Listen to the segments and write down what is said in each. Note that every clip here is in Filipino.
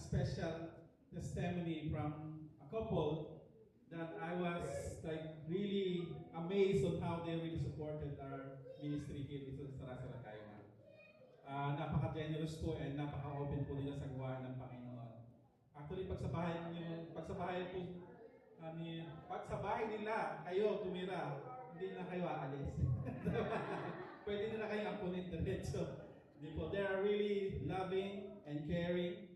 special testimony from a couple that I was like really amazed on how they really supported our ministry here dito sa Sarasara Kaiwan. Napaka-generous po and napaka-open po nila sa gawain ng Panginoon. Actually, pag sa bahay nila, kayo tumira, hindi na kayo aalis. Pwede nila kayong ampunin diretso. They are really loving and caring.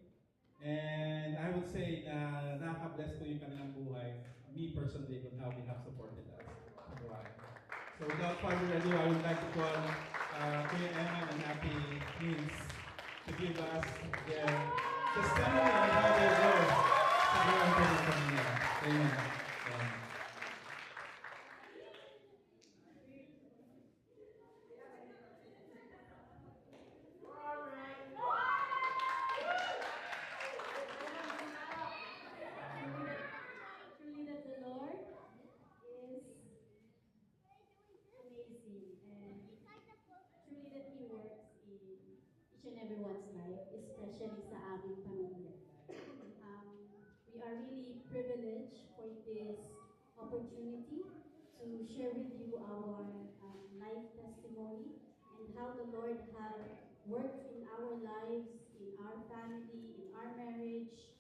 And I would say na nakaka-bless po yung kanilang buhay. Me personally, on how they have supported us. So without further ado, I would like to call Kuya Emma and Happy Means to give us their testimony on how they go sa buhay po ng kanila. Amen. Truly that the Lord is amazing, and truly that He works in each and everyone's life, especially sa aming pamilya. We are really privileged for this opportunity to share with you our life testimony and how the Lord has worked in our lives, in our family, in our marriage.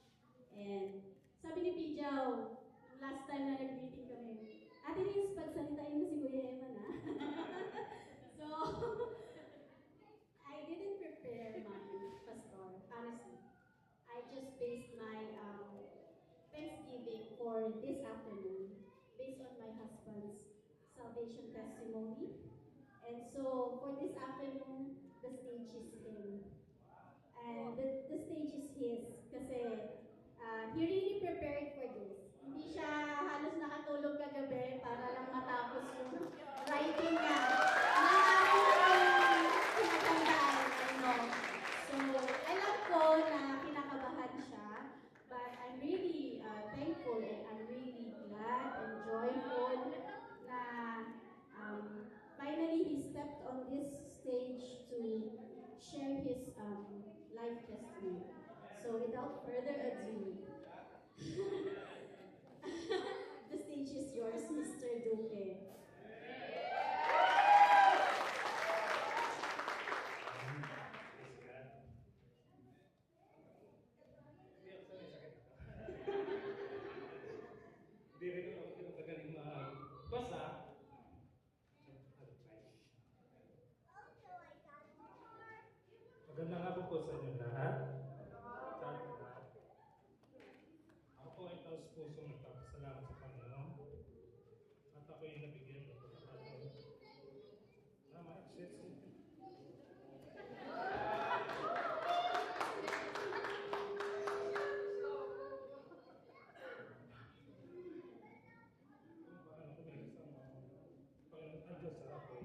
And sabi ni Pijaw, last time na nag-meeting kami, Ate Liz, pagsalitain mo si Kuya Emma na. So, I didn't prepare mine, Pastor, honestly. I just based my Thanksgiving for this afternoon based on my husband's salvation testimony. And so, for this afternoon, the stage is him. And the stage is his kasi he really prepared for this. Hindi siya halos nakatulog kagabi para lang matapos yung writing niya. So, alam ko na kinakabahan siya, but I'm really thankful and I'm really glad and joyful na finally he stepped on this stage to share his life testimony. So, without further ado, the stage is yours, Mr. Duque. Hindi rin ako pinagagaling magbasa. Magandang hapon po sa inyo lahat. Ako po ay taos pusong nagpapasalamat sa Panginoon. At ako ay nabigyan ng pagkakataon na ma-access ito. Kung paano ko may isang Panginoon ang Diyos sa ako.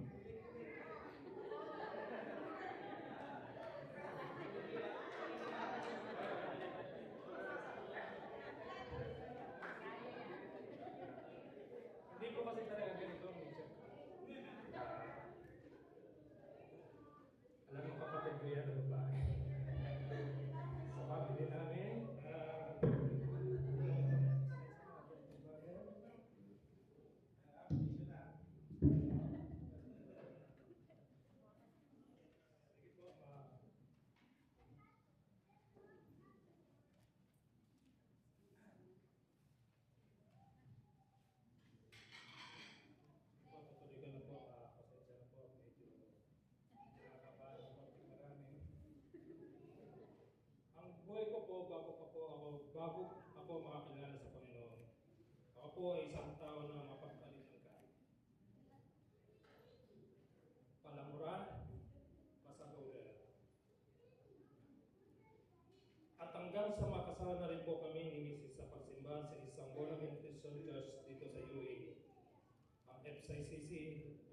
Hindi ko kasi talaga ganito ang nature. Alam mo kapatid ko yan, babae. Sa family namin, ang buhay ko po, bago ako makakilala sa Panginoon. Ako po ay isang tao na mapagkalitan ka. Palamura, masagawin. At hanggang sa makasama na rin po kami ni Mrs. sa pagsimbahan sa isang Bonaventure Church dito sa UAE. Ang FCCC,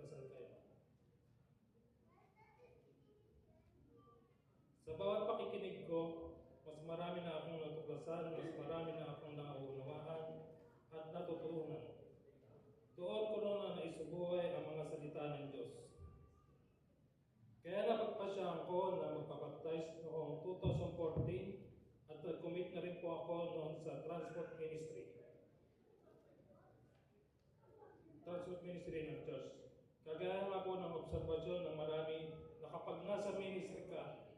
kasal kayo. Sa bawat pakikinig ko, mas marami na akong natuklasan, mas marami na akong nauunawaan at natutunan. Doon ko na naisubuhay ang mga salita ng Diyos. Kaya napagpasyahan ko na magpapaptize noong 2014 at nag-commit transport ministry. Transport ministry ng church. Kagaya nga po ng obserbasyon ng marami na kapag nasa ministry ka,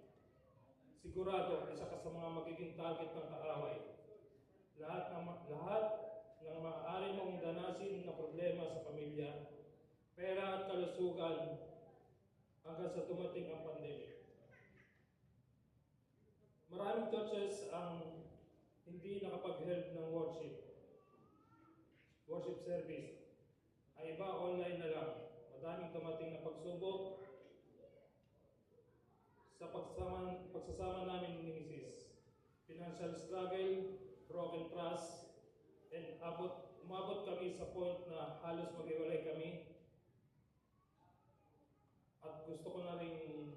sigurado isa ka sa mga magiging target ng kaaway. Lahat ng maaari mong danasin na problema sa pamilya, pera at kalusugan hanggang sa dumating ang pandemic. Maraming churches ang hindi nakapag-held ng worship service. Ay iba online na lang. Madaming dumating na pagsubok sa pagsasama namin ni Mrs. Financial struggle, broken trust, and umabot kami sa point na halos maghiwalay kami. At gusto ko na rin yung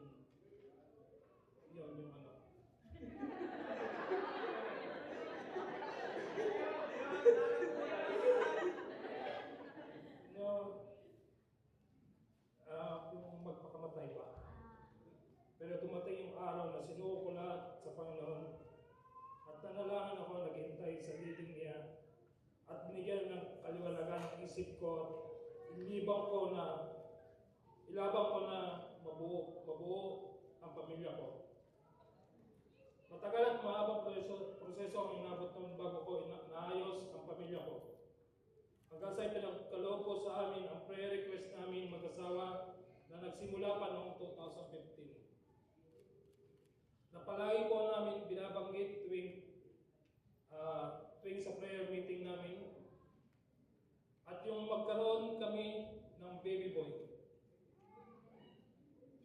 ano. Yung magpakamatay pa. Pero dumating yung araw na sinuko ko lahat sa Panginoon at nanalangin ako, naghintay sa leading niya at binigyan ng kaliwanagan ng isip ko at ilabang ko na mabuo ang pamilya ko. Matagal at mahabang proseso ang inabot ng bago ko naayos ang pamilya ko. Hanggang sa ipinagkaloob ko sa amin ang prayer request namin mag-asawa na nagsimula pa noong 2015. Na palagi po namin binabanggit tuwing sa prayer meeting namin at yung magkaroon kami ng baby boy.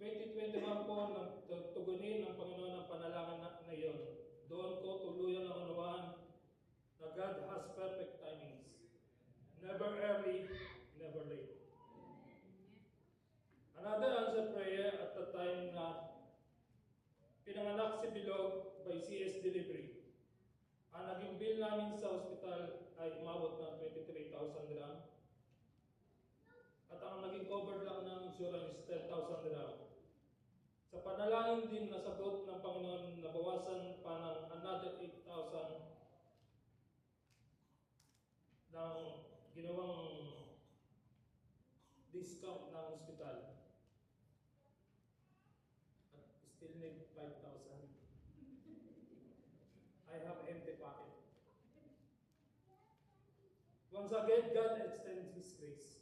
2021 po nang tugunin ng Panginoon ang panalangin na iyon. Doon ko tuluyan ang unawaan na God has perfect timings. Never early, never late. Another answered prayer at the time na pinanganak si Bilog by CS Delivery. Ang naging bill namin sa ospital ay umabot ng 23,000 dirham. At ang naging covered lang ng insurance is 10,000 dirham. Sa panalangin din nasagot ng Panginoon, nabawasan pa ng another 8,000 ng ginawang discount ng ospital. At still need 5,000. I have empty pocket. Once again, God extends His grace.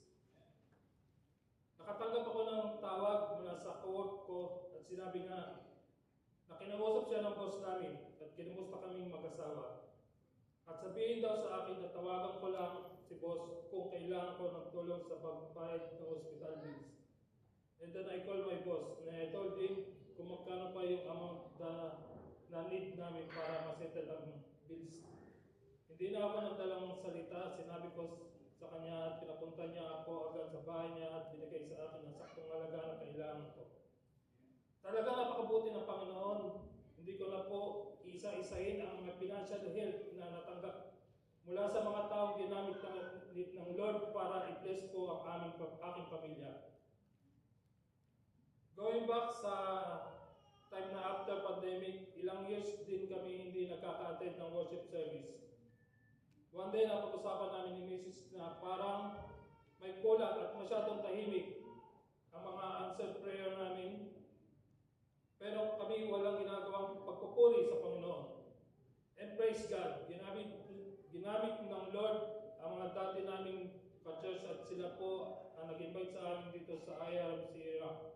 Nakatanggap ako ng tawag mula sa co-work ko at sinabi nga na kinausap siya ng boss namin at kinumusta kaming mag-asawa. At sabihin daw sa akin na tawagan ko lang si boss kung kailangan ko ng tulong sa pagbayad ng hospital bills. And then I called my boss and I told him kung magkano pa yung amount na need namin para masettle ang bills. Hindi na ako nagdalang salita, sinabi ko sa kanya at pinapunta niya ako agad sa bahay niya at binigay sa akin ang saktong halaga na kailangan ko. Talaga napakabuti ng Panginoon. Hindi ko na po isa-isahin ang mga financial help na natanggap mula sa mga taong ginamit ng Lord para i-bless po ang aking pamilya. Going back sa time na after pandemic, ilang years din kami hindi nakaka-attend ng worship service. One day, napag-usapan namin ni Mrs. na parang may kulang at masyadong tahimik ang mga answered prayer namin. Pero kami walang ginagawang pagpupuri sa Panginoon. And praise God, ginamit ng Lord ang mga dati naming ka-church at sila po ang nag-invite sa amin dito sa IRM Sierra.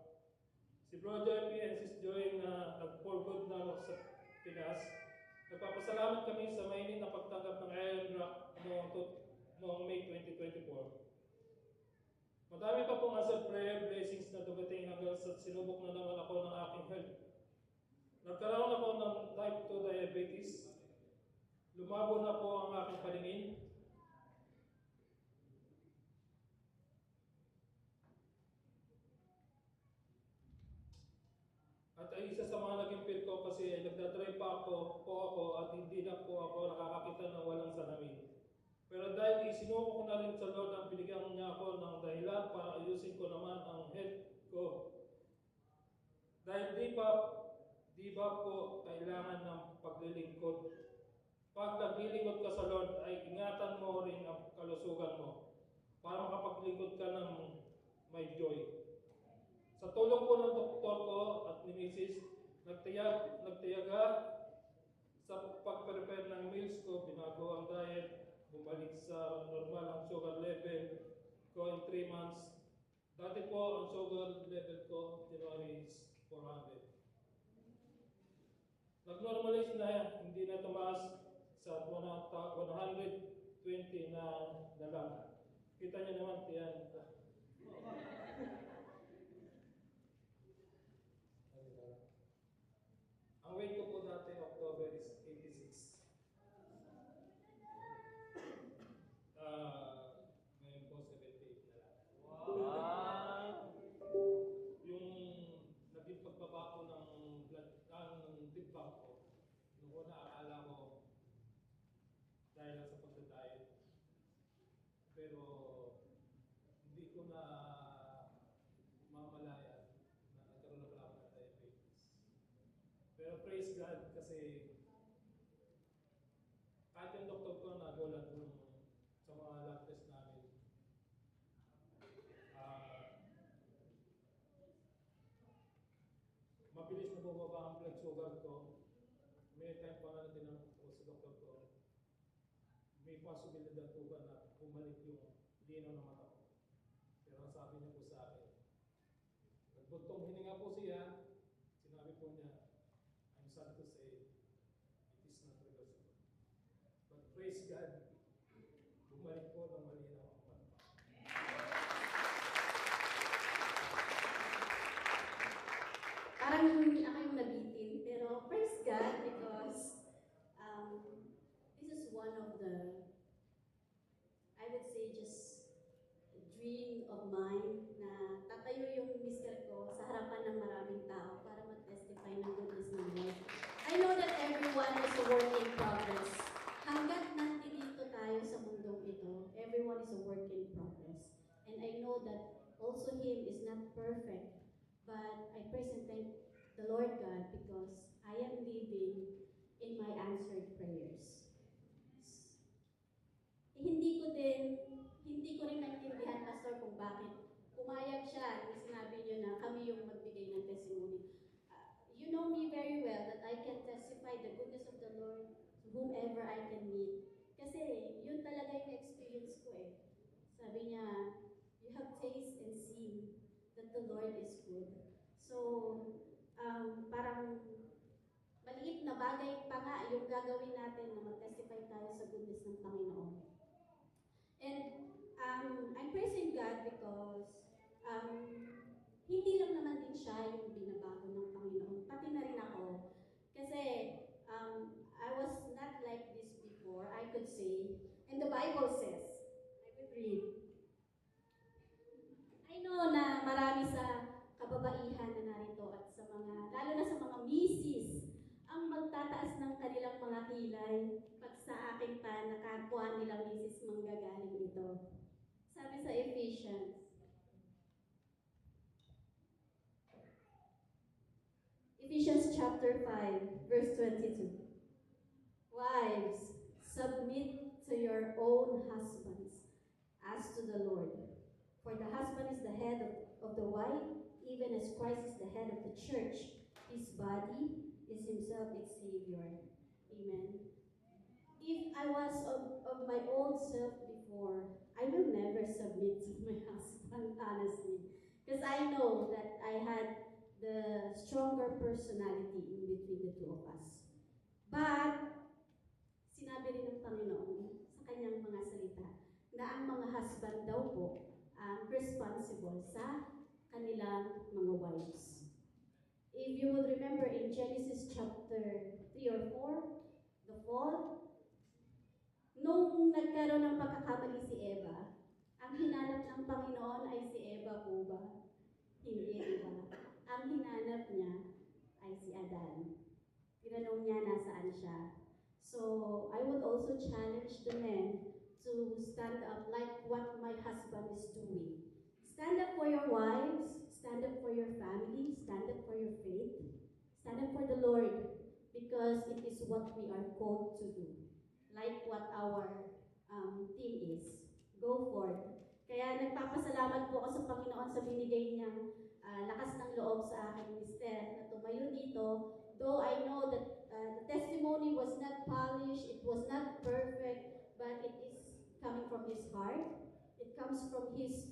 Si Brother P. and Sis Joy na nag-for good na sa Pinas. Nagpapasalamat kami sa mainit na pagtanggap ng Iron Rock noong May 2024. Madami pa pong answered prayer blessings na dumating hanggang sa sinubok na naman ako ng aking health. Nagkaroon ako ng type 2 diabetes. Lumabo na po ang aking paningin. At ay isa sa mga naging feel ko kasi nagdadrive pa ako at hindi na po ako nakakakita ng walang salamin. Pero dahil isinuko ko na rin sa Lord ang binigyan niya ako ng dahilan para ayusin ko naman ang health ko. Dahil di ba po kailangan ng paglilingkod? Pag naglilingkod ka sa Lord, ay ingatan mo rin ang kalusugan mo para makapaglingkod ka ng may joy. Sa tulong po ng doktor ko at ni Mrs., nagtiyaga sa pag-prepare ng meals ko, binago ang diet, bumalik sa normal ang sugar level ko in 3 months. Dati po ang sugar level ko, January is 400. Nag-normalize na yan, hindi na tumaas sa 120 na lang. Kita niyo naman, tiyan. Ang weight ko po dati, October is 86. Ngayon po, 78 na lang. Yung naging pagbaba ko ng blood, ng timbang ko, noong una akala ko dahil lang sa pagda-diet. Pero hindi ko na mamalaya na nagkaroon na pala ako ng diabetes. Pero praise God kasi kahit yung doktor ko nagulat nung sa mga lab test namin. Mabilis na bumaba ang blood sugar ko. May time pa nga na tinanong ko sa doktor ko, may posibilidad po ba na bumalik yung linaw ng mata ko? Pero ang sabi niya po sa akin, nagbuntong hininga po siya, sinabi po niya, I'm sad to say, it is not reversible. But praise God, bumalik po ng malinaw ang mata. Parang ako yung nabitin, pero praise God because this is one of the, I would say, just a dream of mine na tatayo yung mister ko sa harapan ng maraming tao para mag-testify ng goodness ng Lord. I know that everyone is a work in progress. Hanggat nandito tayo sa mundong ito, everyone is a work in progress. And I know that also him is not perfect. But I praise and thank the Lord God because I am living in my answered prayers. Hindi ko rin naintindihan, Pastor, kung bakit pumayag siya na sinabi niyo na kami yung magbigay ng testimony. You know me very well that I can testify the goodness of the Lord to whomever I can meet. Kasi yun talaga yung experience ko eh. Sabi niya, you have tasted and seen that the Lord is good. So, parang maliit na bagay pa nga yung gagawin natin na mag-testify tayo sa goodness ng Panginoon. And I'm praising God because hindi lang naman din siya yung binabago ng Panginoon, pati na rin ako. Kasi I was not like this before, I could say. And the Bible says, I would read, I know na marami sa kababaihan na narito at sa mga, lalo na sa mga misis, ang magtataas ng kanilang mga kilay pag sa akin pa nakakuha nilang misis manggagaling ito. Sabi sa Ephesians chapter 5, verse 22. Wives, submit to your own husbands as to the Lord. For the husband is the head of the wife, even as Christ is the head of the church. His body is himself its Savior. Amen. If I was of my old self before, I will never submit to my husband, honestly. Because I know that I had the stronger personality in between the two of us. But, sinabi rin ng Panginoon sa kanyang mga salita na ang mga husband daw po responsible sa kanilang mga wives. If you would remember in Genesis chapter 3 or 4, the fall, nung nagkaroon ng pagkakamali si Eva, ang hinanap ng Panginoon ay si Eva po ba? Hindi, diba? Ang hinanap niya ay si Adan. Tinanong niya nasaan siya. So, I would also challenge the men to stand up like what my husband is doing. Stand up for your wives, stand up for your family, stand up for your faith, stand up for the Lord, because it is what we are called to do. like what our team is. Go forth. Kaya nagpapasalamat po ako sa Panginoon sa binigay niyang lakas ng loob sa aking mister na tumayo dito. Though I know that the testimony was not polished, it was not perfect, but it is coming from his heart. It comes from his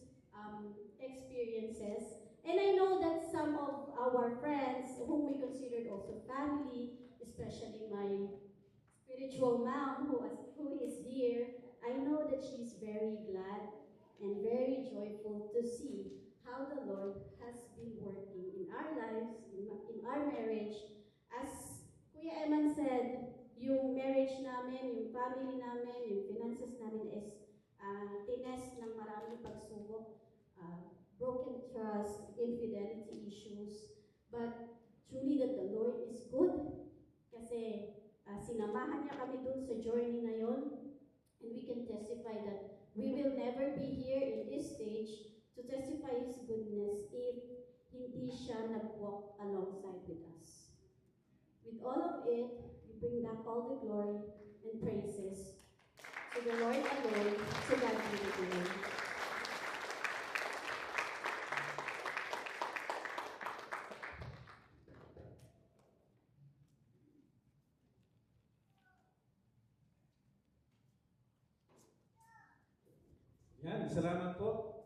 experiences. And I know that some of our friends, whom we considered also family, especially my spiritual mom who is here, I know that she's very glad and very joyful to see how the Lord has been working in our lives, in our marriage. As Kuya Eman said, yung marriage namin, yung family namin, yung finances namin is tines ng maraming pagsubok, broken trust, infidelity issues. But truly that the Lord is good kasi sinamahan niya kami dun sa journey na yon, and we can testify that we will never be here in this stage to testify His goodness if hindi siya nag-walk alongside with us. With all of it, we bring back all the glory and praises to the Lord alone, to God be the glory. Yan, salamat po.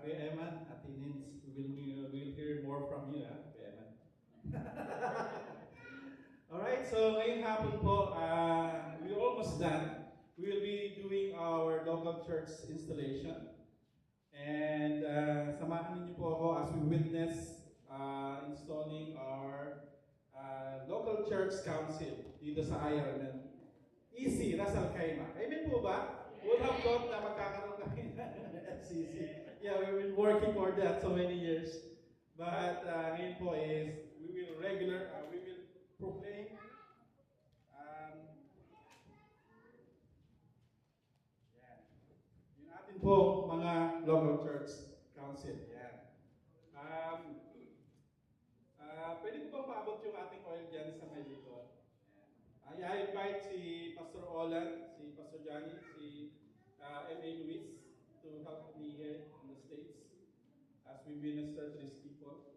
Kuya Eman, Ate Nins, we'll hear more from you, Kuya Eman. Alright, so ngayong hapon po, we're almost done. We will be doing our local church installation. And samahan niyo po ako as we witness installing our local church council dito sa IRMN. Easy, Ras Al Khaimah. Amen po ba? Would have thought na magkakaroon kami ng FCC. Yeah, we've been working for that so many years. But ngayon po is, we will proclaim yung atin po mga local church council. Yan. Pwede po bang paabot yung ating oil dyan sa may likod? I invite si Pastor Olan, si Pastor Johnny, si M.A. Luis to help me here in the States as we minister to these people.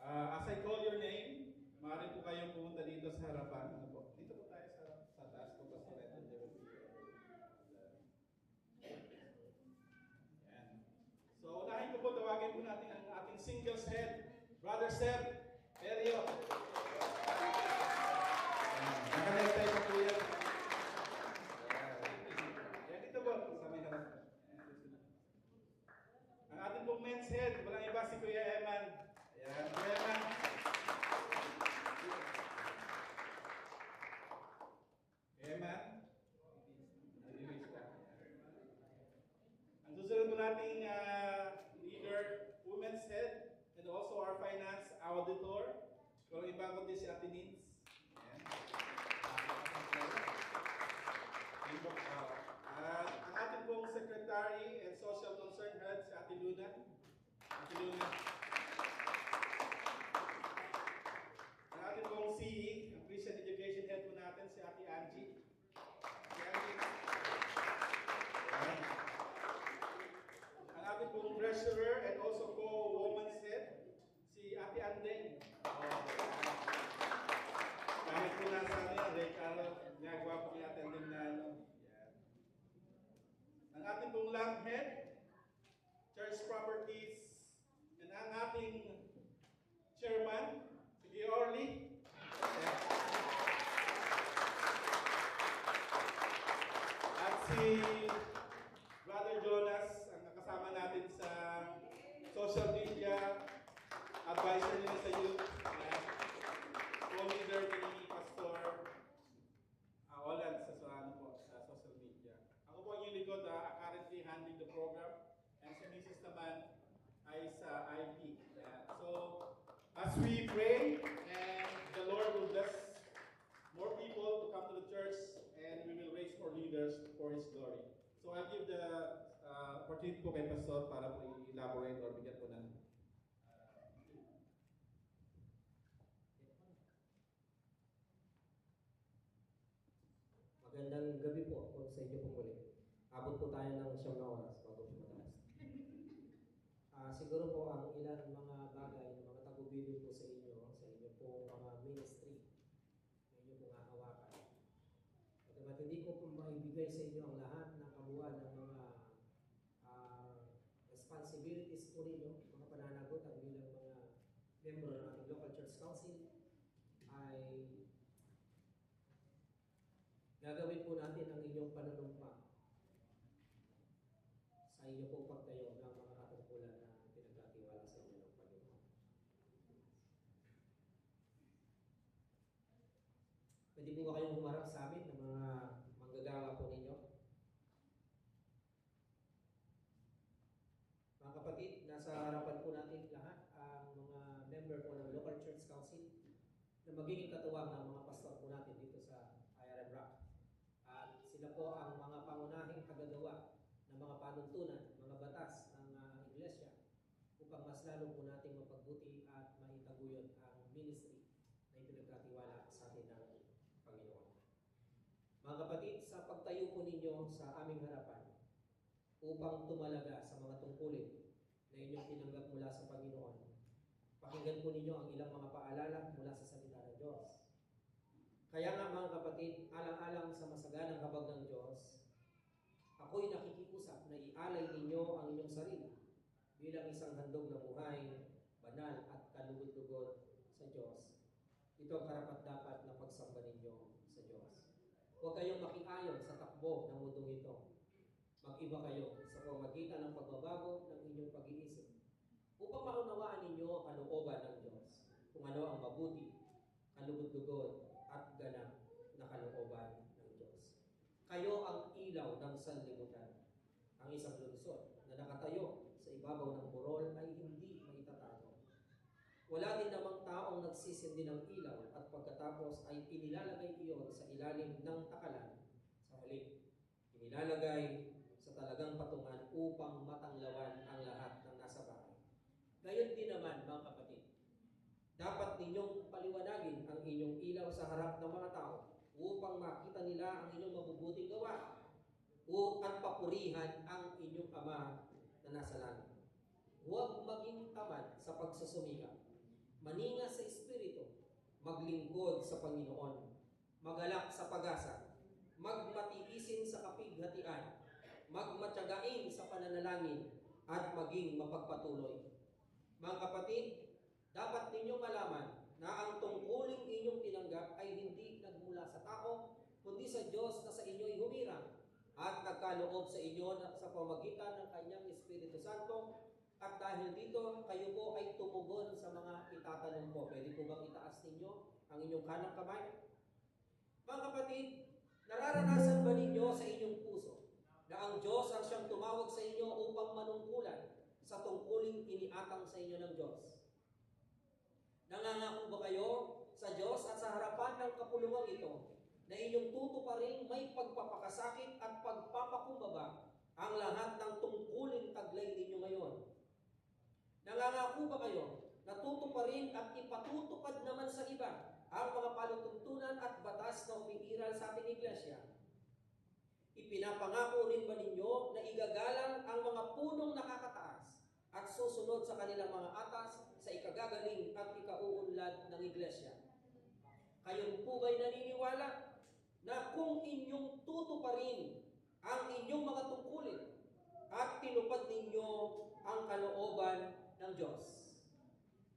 As I call your name, maaari po kayong pumunta dito sa harapan. Ano po? Dito po tayo sa taas po, Pastor Ed. So, unahin ko po, tawagin po natin ang ating singles head, Brother Seb Perio. Nakanektay pa po yan. Yan dito po, sa may harap. Ang ating pong men's head, walang iba si Kuya Eman. Ayan, Kuya Eman. Kuya Eman. Ang susunod po nating leader, women's head, and also our finance auditor. Walang iba kundi si Ate Nins. Ang ating pong secretary and social concern head, si Ate Luna. Ate Luna. Ang ating pong CE, ang Christian Education Head po natin, si Ate Angie. Si Angie. Ang ating pong treasurer and also co-woman's head, si Ate Andeng. Kahit po nasa Ray Carlos, nagawa po ni Ate Andeng na ang ating pong land head, church properties, and ang ating chairman, si Giorli. At si Brother Jonas, ang nakasama natin sa social media, advisor nila sa youth, co-leader ni Pastor Olan sa social media. Ako po ang yung likod, currently handling the program, and si Mrs. naman ay sa IP. So, as we pray, and the Lord will bless more people to come to the church, and we will raise more leaders for His glory. So, I'll give the opportunity po kay Pastor para po i-elaborate or bigyan po ng Magandang gabi po ako sa inyo pong muli. Abot po tayo ng 9 na oras bago po mataas. Siguro po ang ilan mga bagay na mga tagubilin po sa inyo pong mga ministry na inyo pong hahawakan. At hindi ko po maibigay sa inyo ang lahat ng kabuuan ng mga responsibilities po ninyo, mga pananagutan bilang mga member ng ating local church council, ay gagawin po natin ang inyong panunumpa sa inyo pong pagtayo ng mga katungkulan na pinagkatiwala sa inyo ng Panginoon. Pwede po ba kayong humarap sa amin ng mga manggagawa po ninyo? Mga kapatid, nasa harapan po natin lahat ang mga member po ng local church council na magiging katuwang ng mga pastor po natin dito sa IRM Rock. At sila po ang mga pangunahing tagagawa ng mga panuntunan, mga batas ng iglesia upang mas lalo po nating mapagbuti at maitaguyod ang ministry na ipinagkatiwala sa atin ng Panginoon. Mga kapatid, sa pagtayo po ninyo sa aming harapan upang tumalaga sa mga tungkulin na inyong tinanggap mula sa Panginoon, pakinggan po ninyo ang ilang mga paalala mula sa salita ng Diyos. Kaya nga mga kapatid, alang-alang sa masaganang habag ng Diyos, ako'y nakikiusap na ialay ninyo ang inyong sarili bilang isang handog na buhay, banal at kalugod-lugod sa Diyos. Ito ang karapat-dapat na pagsamba ninyo sa Diyos. Huwag kayong makiayon sa takbo ng mundong ito. Mag-iba kayo sa pamamagitan ng pagbabago ng inyong pag-iisip upang maunawaan ninyo ang kalooban ng Diyos, kung ano ang mabuti, kalugod-lugod, at ganap na kalooban ng Diyos. Kayo ang ilaw ng sanlibutan. Ang isang lungsod na nakatayo sa ibabaw ng burol ay hindi maitatago. Wala din namang taong nagsisindi ng ilaw at pagkatapos ay inilalagay iyon sa ilalim ng takalan. Sa huli, inilalagay sa talagang patungan upang matanglawan ang lahat ng nasa bahay. Gayon din naman mga kapatid, dapat ninyong paliwanagin ang inyong ilaw sa harap ng mga tao upang makita nila ang inyong mabubuting gawa at papurihan ang inyong Ama na nasa langit. Huwag maging tamad sa pagsusumikap, maninga sa Espiritu, maglingkod sa Panginoon, magalak sa pag-asa, magmatiisin sa kapighatian, magmatyagain sa pananalangin, at maging mapagpatuloy. Mga kapatid, dapat ninyong malaman na ang tungkuling inyong tinanggap ay hindi nagmula sa tao, kundi sa Diyos na sa inyo'y humirang at nagkaloob sa inyo sa pamagitan ng Kanyang Espiritu Santo. At dahil dito, kayo po ay tumugon sa mga itatanong ko. Pwede po bang itaas ninyo ang inyong kanang kamay? Mga kapatid, nararanasan ba ninyo sa inyong puso na ang Diyos ang siyang tumawag sa inyo upang manungkulan sa tungkuling iniatang sa inyo ng Diyos? Nangangako ba kayo sa Diyos at sa harapan ng kapulungan ito na inyong tutuparing may pagpapakasakit at pagpapakumbaba ang lahat ng tungkulin taglay ninyo ngayon? Nangangako ba kayo na tutuparin at ipatutupad naman sa iba ang mga palutuntunan at batas na umiiral sa ating iglesia? Ipinapangako rin ba ninyo na igagalang ang mga punong nakakataas at susunod sa kanilang mga atas sa ikagagaling at ikauunlad ng iglesia? Kayo po ba'y naniniwala na kung inyong tutuparin ang inyong mga tungkulin at tinupad ninyo ang kalooban ng Diyos?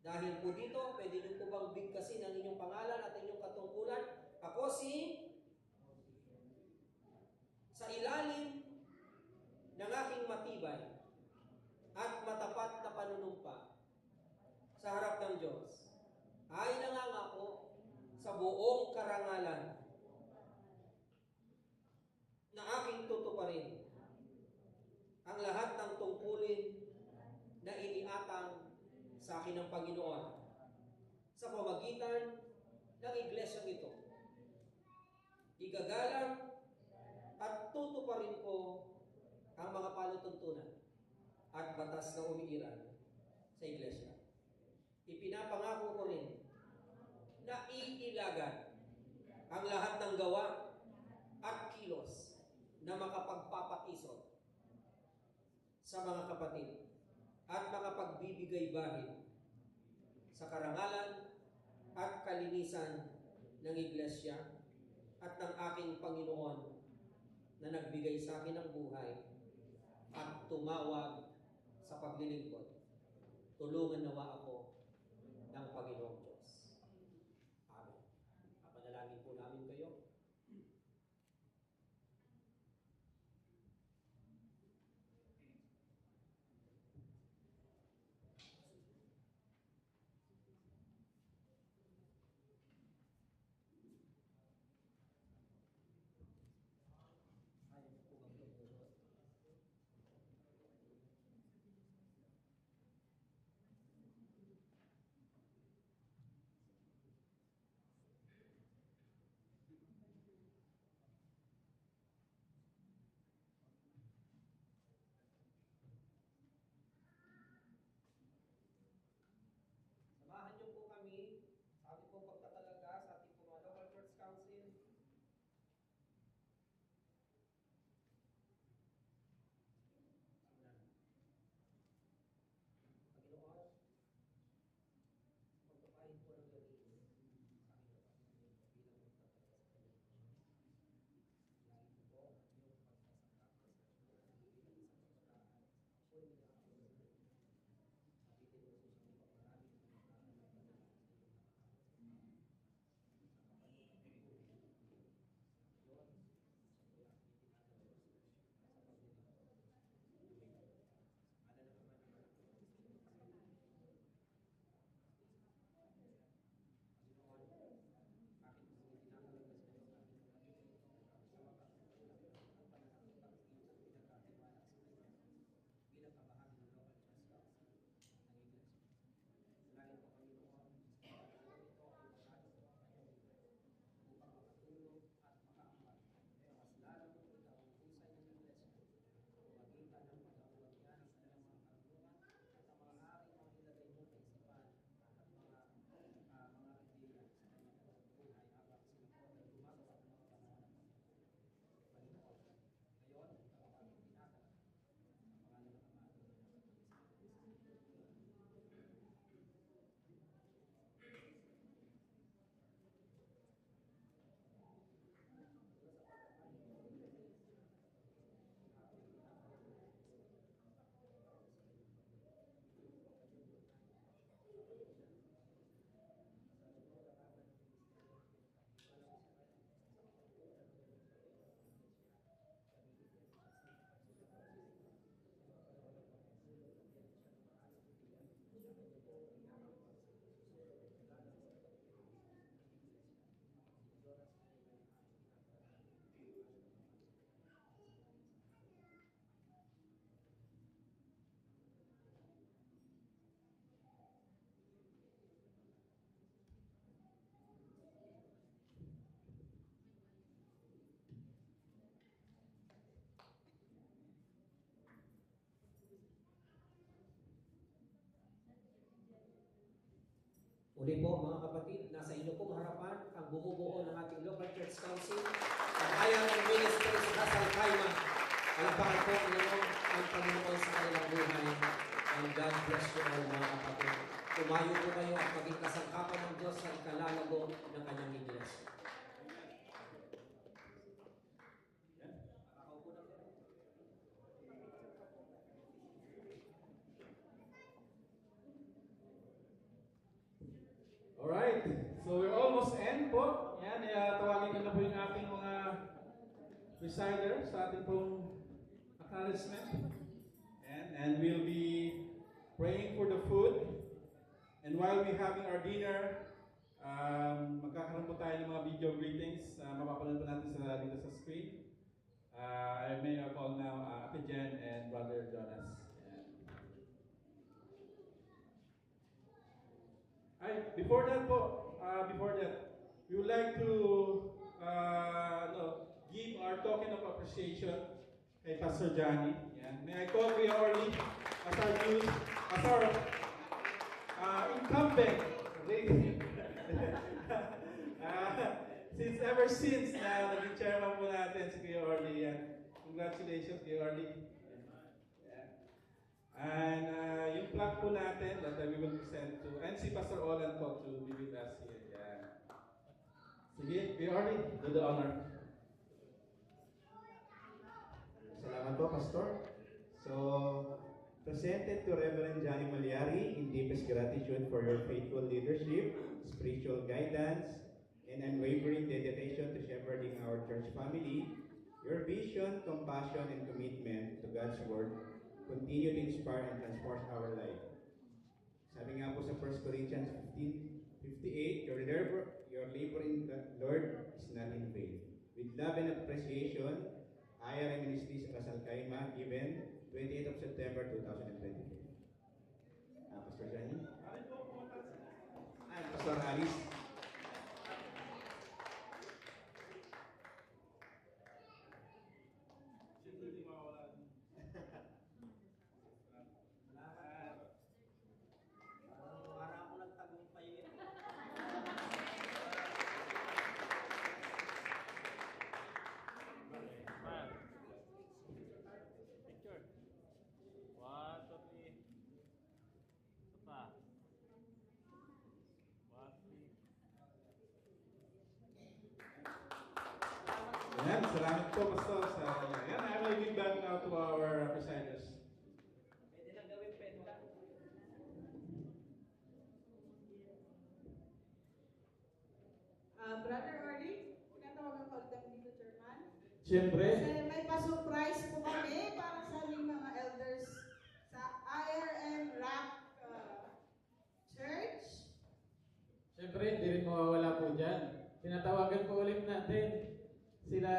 Dahil po dito, pwede niyo po bang bigkasin ang inyong pangalan at inyong katungkulan? Ako sa ilalim ng aking matibay at matapat na panunumpa sa harap ng Diyos, ay nangangako sa buong karangalan na aking tutuparin ang lahat ng tungkulin na iniatang sa akin ng Panginoon sa pamagitan ng iglesyang ito. Igagalang at tutuparin ko ang mga palutuntunan at batas na umiiral sa iglesia. Ipinapangako ko rin na iilagan ang lahat ng gawa at na makapagpapatisod sa mga kapatid at makapagbibigay bahid sa karangalan at kalinisan ng Iglesia at ng aking Panginoon na nagbigay sa akin ng buhay at tumawag sa paglilingkod. Tulungan nawa ako ng Panginoong Diyos. Amen. Panalangin po namin kayo. Samahan niyo po kami sa ating pong pagtatalaga sa ating pong mga local church council. Simulan. Panginoon, pagpapahin po ng gabi sa aming kapatid bilang magtatalaga sa kanyang lagi po yung pagsasakap sa bilang isang pagkakaan. Ako rin nag-aaral sa abitin mo sa siyang pagmarami ng mga bilang kabahagi ng local church council ng Iglesia. Salamat po Panginoon, ito ay marami sa upang makatulong at makaampat sa mas lalong ikaw ang pusay ng Iglesia kung magitan ng pagkakuwagyan sa ilang mga karunungan at ang mga aking mga ilagay mo sa isipan at mga ideya sa kanilang buhay habang sila po ay gumagawa ng mga panahon ng Panginoon. Ngayon, ito ang aming tinatala sa pangalan ng Ama at ng Anak at ng Espiritu Uli po mga kapatid, nasa inyo pong harapan ang bumubuo ng ating local church council, ang Ayaw ng Ministry sa Hasal Kaima. Alapakan po ninyo ang Panginoon sa kanilang buhay. And God bless you all mga kapatid. Tumayo po kayo at maging kasangkapan ng Diyos sa ikalalago ng kanyang iglesia. Nakakaupo na po. Alright, so we're almost end po. Yan, tawagin ko na po yung ating mga presider sa ating pong acknowledgement. And we'll be praying for the food. And while we're having our dinner, magkakaroon po tayo ng mga video greetings. Mapapanood po natin dito sa screen. I may call now Ate Jen and Brother Jonas. Before that, we would like to give our token of appreciation kay Pastor Johnny. Yan. May I call Kuya Orly as our incumbent. Ever since na naging chairman po natin si Kuya Orly, yan. Congratulations, Georgie. Yeah. And yung plaque po natin that we will present to, and si Pastor Olan po to be with us here. Yeah. Sige, Georgie, do the honor. Salamat po, Pastor. So, presented to Reverend Johnny Malyari in deepest gratitude for your faithful leadership, spiritual guidance, and unwavering dedication to shepherding our church family. Your vision, compassion, and commitment to God's Word continue to inspire and transform our life. Sabi nga po sa 1 Corinthians 15:58, your labor in the Lord is not in vain. With love and appreciation, IRM Ministries Rasal Kaima, given 28th of September 2023. Pastor Johnny? Pastor Alice? Para ako nagtagumpay yun. Picture. 1, 2, 3. Ito pa. 1, 3. Ayan, salamat po, Pastor. Ayan, I will give back now to our presiders. Pwede na gawin penta. Brother Orly, tinatawagan ko ulit dito, Chairman. Siyempre, Kasi may pa-surprise po kami para sa aming mga elders sa IRM Rock Church. Siyempre, hindi rin mawawala po dyan. Tinatawagan po ulit natin sila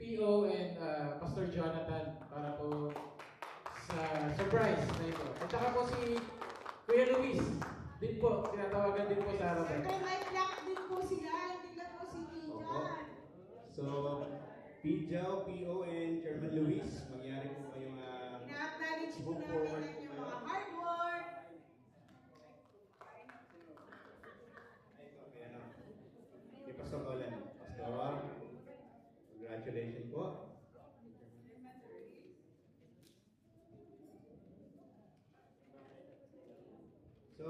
PO and Pastor Jonathan para po sa surprise na ito. At saka po si Kuya Luis din po, tinatawagan din po sa harapan. Siyempre may plaque din po sila, hindi lang po si Opo. Tijan. So, Pijao, PO, and Chairman Luis, mangyari po kayong Ina-acknowledge po move namin forward ang inyong mga hard work. Ayan o. Kay Pastor Olan. Pastor, congratulations po. So,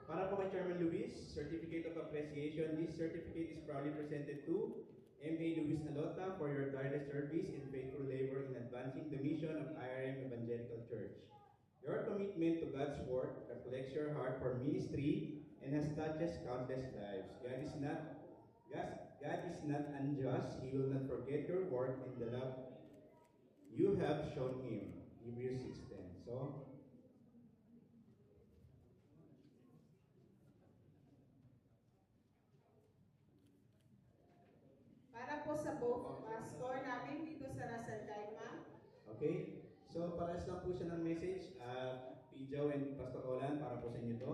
para po kay Chairman Luis, Certificate of Appreciation. This certificate is proudly presented to M.A. Luis Alota for your tireless service and faithful labor in advancing the mission of IRM Evangelical Church. Your commitment to God's work reflects your heart for ministry and has touched countless lives. God is not unjust. He will not forget your work and the love you have shown Him. Hebrews 6:10. So, Para po sa both pastor namin dito sa Rasal Daima. okay? So, parehas lang po siya ng message. Pijao and Pastor Olan, para po sa inyo to.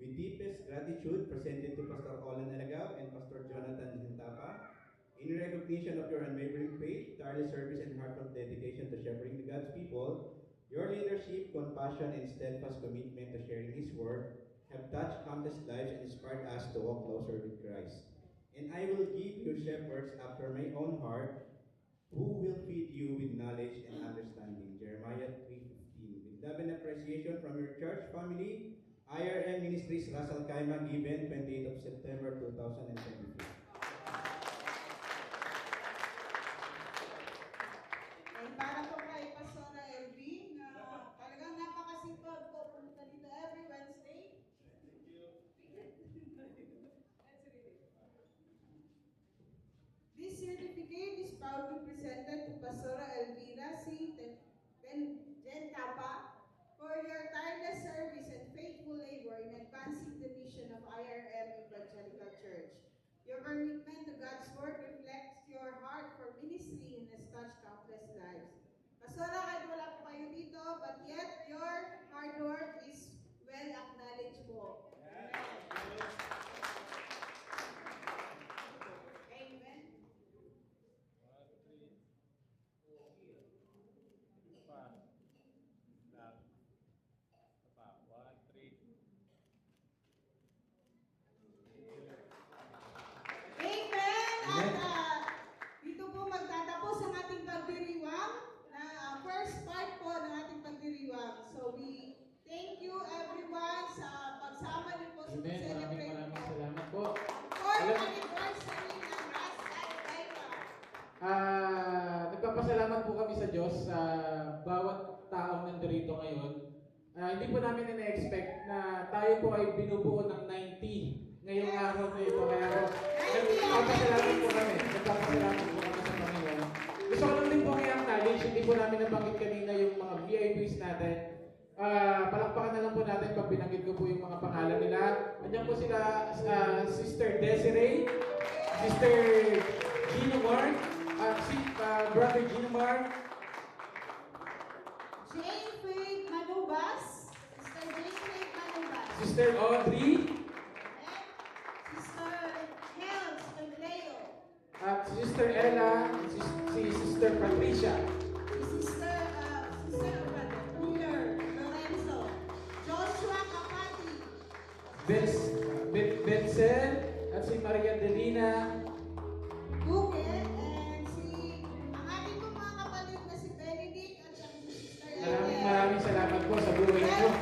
With deepest gratitude, presented to Pastor Olan Alagao and Pastor Jonathan Hintapa. In recognition of your unwavering faith, tireless service, and heartfelt dedication to shepherding the God's people, your leadership, compassion, and steadfast commitment to sharing His word have touched countless lives and inspired us to walk closer with Christ. And I will give you shepherds after my own heart, who will feed you with knowledge and understanding. Jeremiah 3:15. With love and appreciation from your church family, IRM Ministries Rasal Kaima, given 28th of September 2023. Ay para po kay Pastora LB na talagang napakasipag po pumunta dito every Wednesday. This certificate is proudly presented to Pastora Elvira C. Gentapa for your tireless service and faithful labor in advancing the mission of IRM Evangelical Church. Your commitment to God's work reflects your heart for ministry and has touched countless lives. Pastora, kahit wala po kayo dito, but yet your hard work is well acknowledged po. Amen. 1, 3. Ito pa. Lahat. Ito pa. 1, 3. Amen! At dito po magtatapos ang po ay binubuo ng 90 ngayong araw na ito. Kaya nagpapasalamat po kami. Nagpapasalamat po kami sa Panginoon. Gusto ko lang din po i-acknowledge, hindi po namin nabanggit kanina yung mga VIPs natin. Palakpakan na lang po natin pag binanggit ko po yung mga pangalan nila. Andiyan po sila, Sister Desiree, Sister Gino Mark, Brother Gino Mark, Jane Faith Manubas. Sister Jane Faith Manubas. Sister Audrey, Sister Hels Leo. at Sister Ella, si Sister Patricia. Sister Ruler Lorenzo. Joshua Kapati. Bensel, at si Maria Delina, Duque, and ang ating pong mga kapatid na si Benedict at si Sister Ellen. maraming salamat po sa buhay niyo. Welcome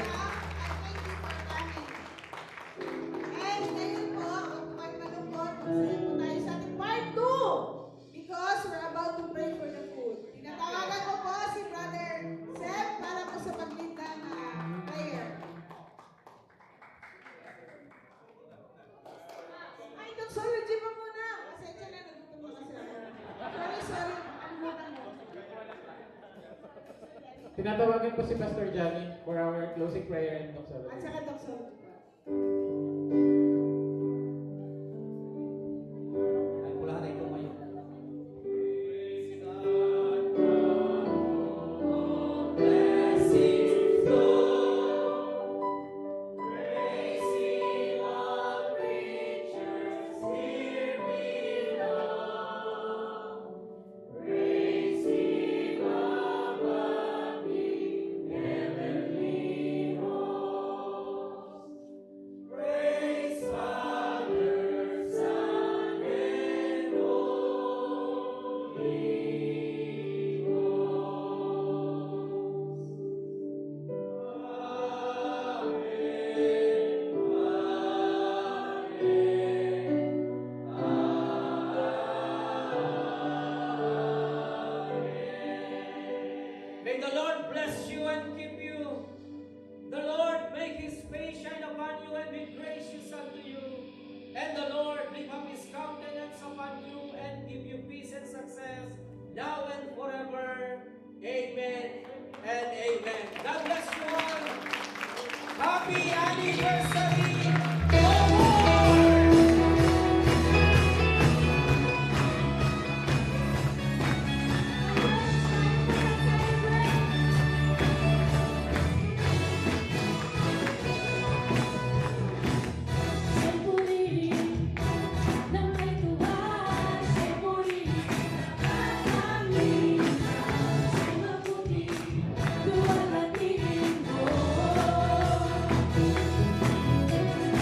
and thank you for coming. And ngayon po, huwag po kayo malungkot. Masaya po tayo sa ating part 2 because we're about to pray for the food. Tinatawagan ko po si Brother Seth para po sa paglinda na prayer. Ay, doxology pa muna. Pasensya na, nagutom ako kasi ako. Sorry. Alimutan mo. Tinatawagan po si Pastor Johnny for our closing prayer and At doxology. saka doxology pa. Ay, pulahan na ito ngayon. May the Lord bless you and keep you. The Lord make His face shine upon you and be gracious unto you. And the Lord lift up His countenance upon you and give you peace and success now and forever. Amen and amen. God bless you all. Happy anniversary! Thank you.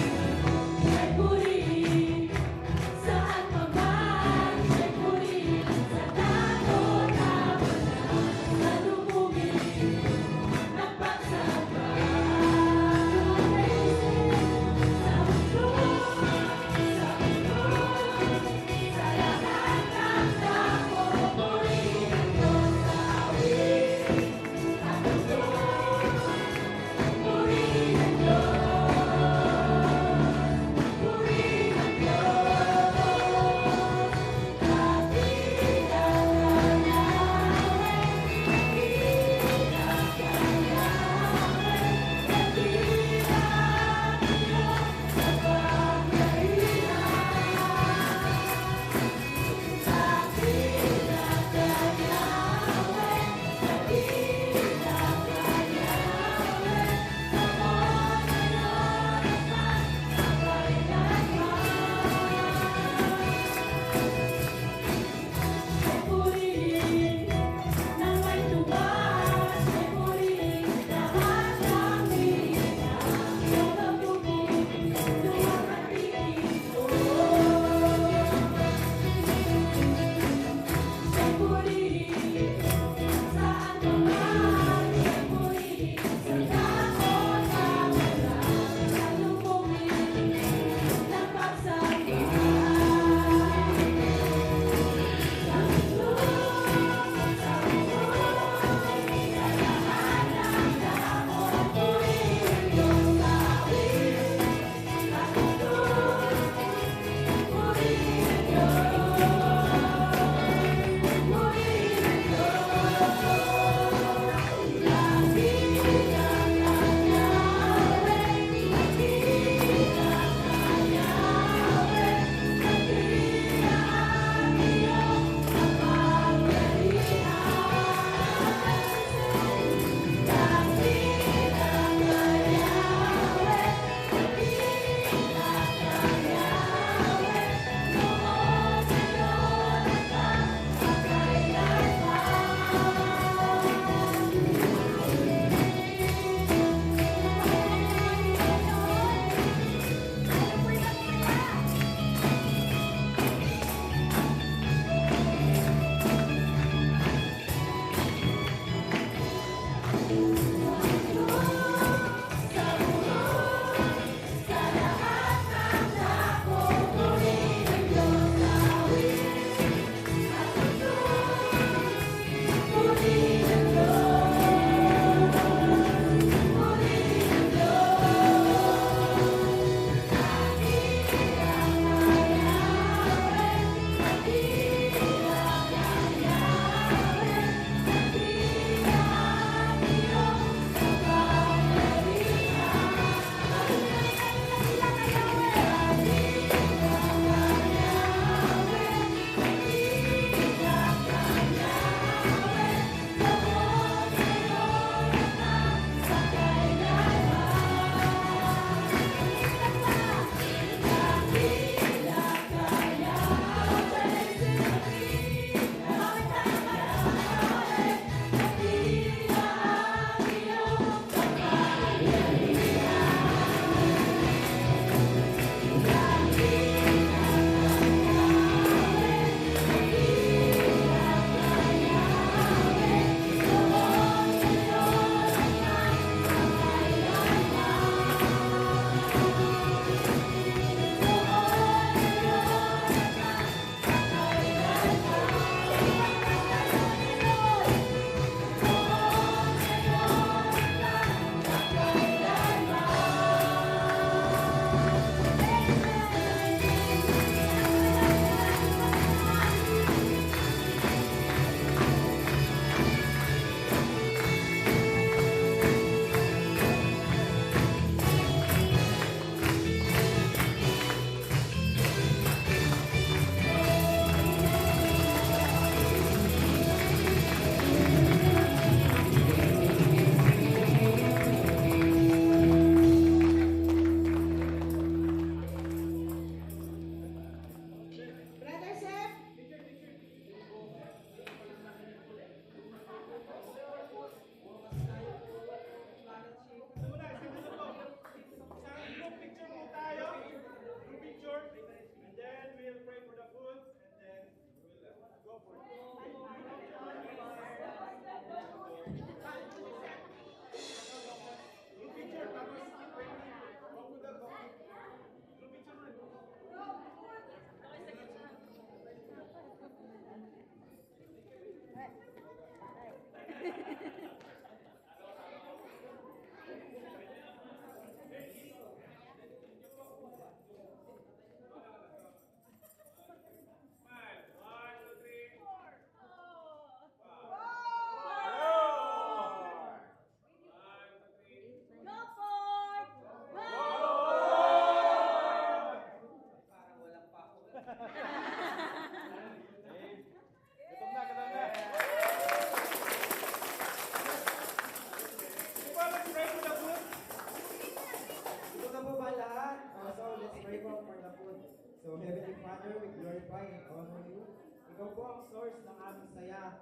So, Heavenly Father, we glorify and honor you. Ikaw po ang source ng aming saya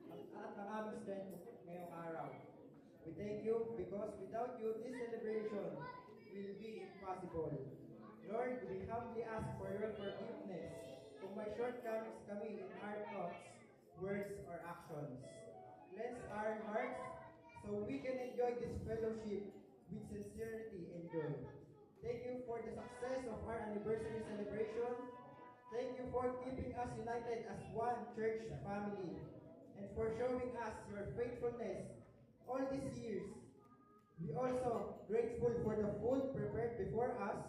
at ng aming strength ngayong araw. We thank you because without you, this celebration will be impossible. Lord, we humbly ask for your forgiveness kung may shortcomings kami in our thoughts, words, or actions. Cleanse our hearts so we can enjoy this fellowship with sincerity and joy. Thank you for the success of our anniversary celebration. Thank you for keeping us united as one church family and for showing us your faithfulness all these years. We also grateful for the food prepared before us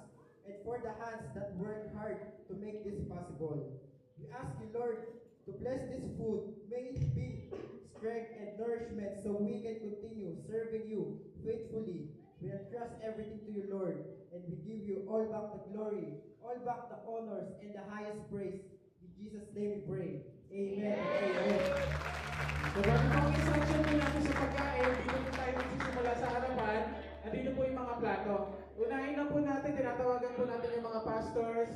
and for the hands that worked hard to make this possible. We ask you, Lord, to bless this food. May it be strength and nourishment so we can continue serving you faithfully. We entrust everything to you, Lord, and we give you all back the glory, all back the honors, and the highest praise. In Jesus' name we pray. Amen. Amen. So bago po ang instruction po natin sa pagkain, dito po tayo magsisimula sa harapan. At dito po yung mga plato. Unahin na po natin, tinatawagan po natin yung mga pastors,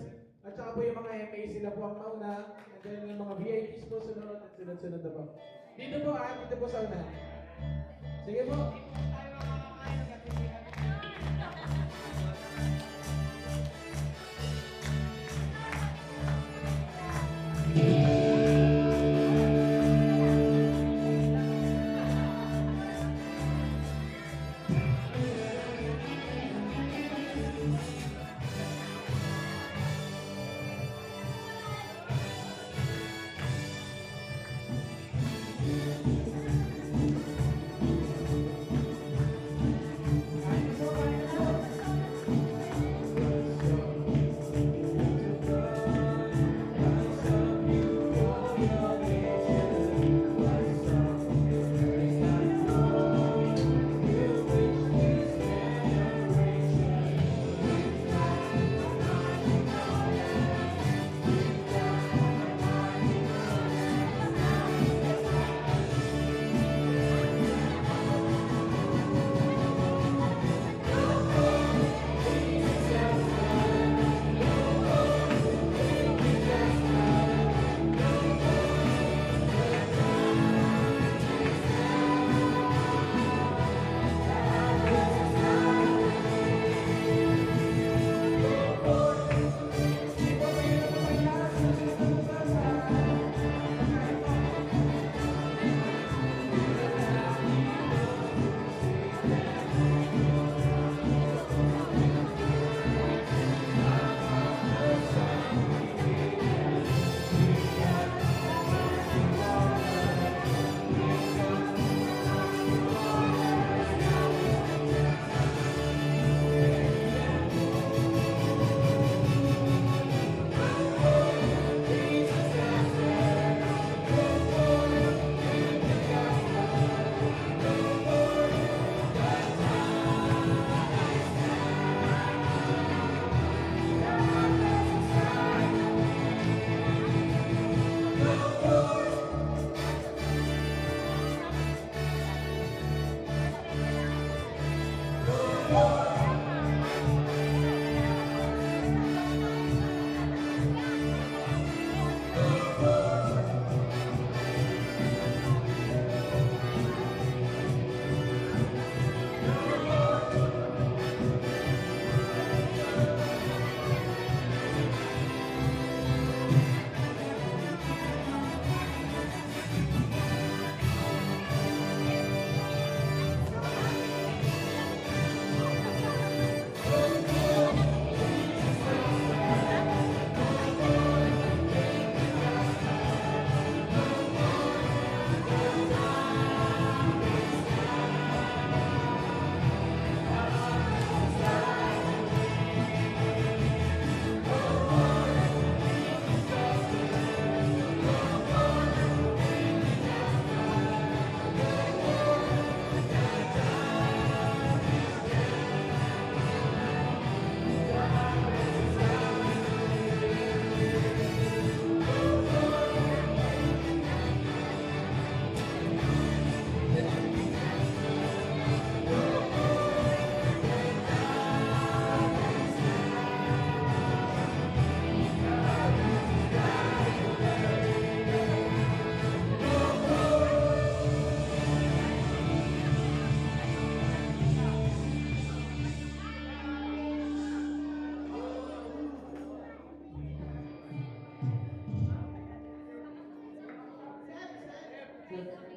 at saka po yung mga MA, sila po ang mauna. And then yung mga VIPs po sunod at sunod-sunod na po. Dito po dito po sa unahan. Sige po. with